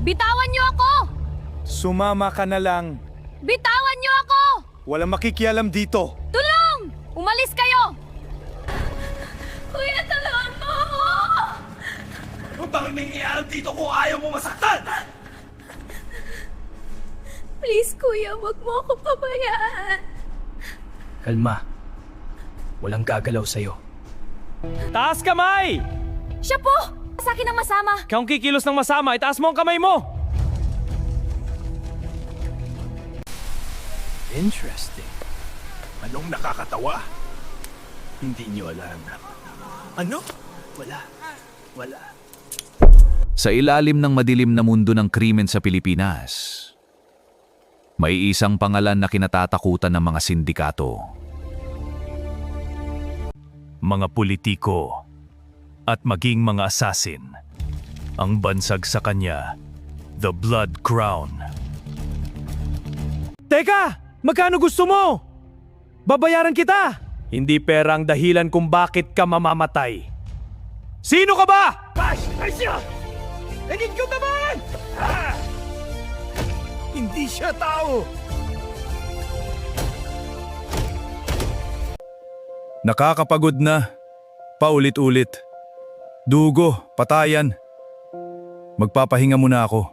Bitawan niyo ako! Sumama ka na lang. Bitawan niyo ako! Walang makikialam dito. Tulong! Umalis kayo! Kuya, tulungan mo ako! Bakit nangyayari dito kung ayaw mo masaktan? Please, kuya, wag mo ako pabayaan. Kalma. Walang gagalaw sa'yo. Taas kamay! Siya po! Sa akin ang masama. Kung kikilos ng masama, itaas mo ang kamay mo! Interesting. Anong nakakatawa? Hindi niyo alam. Ano? Wala. Sa ilalim ng madilim na mundo ng krimen sa Pilipinas, may isang pangalan na kinatatakutan ng mga sindikato. Mga politiko at maging mga assassin. Ang bansag sa kanya, the Blood Crown. Teka! Magkano gusto mo? Babayaran kita! Hindi pera ang dahilan kung bakit ka mamamatay. Sino ka ba? Ay siya! Naging ko naman! Hindi siya tao! Nakakapagod na. Paulit-ulit. Dugo, patayan. Magpapahinga muna ako.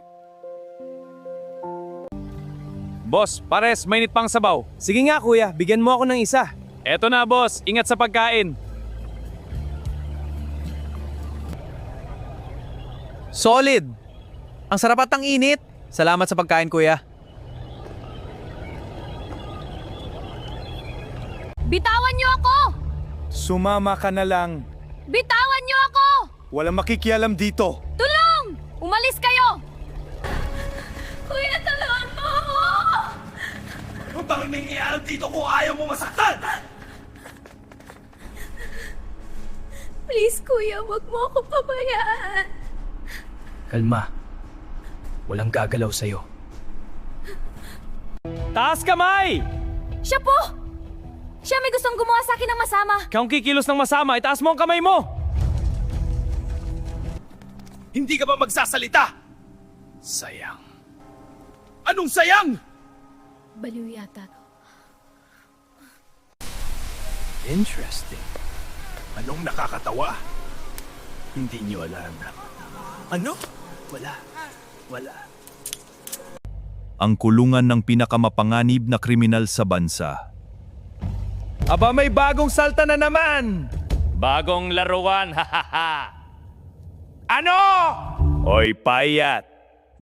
Boss, pares, mainit pang sabaw. Sige nga kuya, bigyan mo ako ng isa. Eto na boss, ingat sa pagkain. Solid! Ang sarap at ang init. Salamat sa pagkain, kuya. Bitawan niyo ako! Sumama ka na lang. Bitawan niyo ako! Walang makikialam dito. Tulong! Umalis kayo! Kuya, tulungan mo ako! Bakit nangyayari dito kung ayaw mo masaktan? Please, kuya, wag mo ako pabayaan. Kalma. Walang gagalaw sa'yo. Taas kamay! Siya po! Siya may gustong gumawa sa akin ng masama. Kung kikilos ng masama, itaas mo ang kamay mo! Hindi ka ba magsasalita? Sayang. Anong sayang? Baliw yata to. Interesting. Anong nakakatawa? Hindi niyo alam. Ano? Wala. Ang kulungan ng pinakamapanganib na kriminal sa bansa. Aba, may bagong salta na naman! Bagong laruan, hahaha! Ano? Hoy, payat!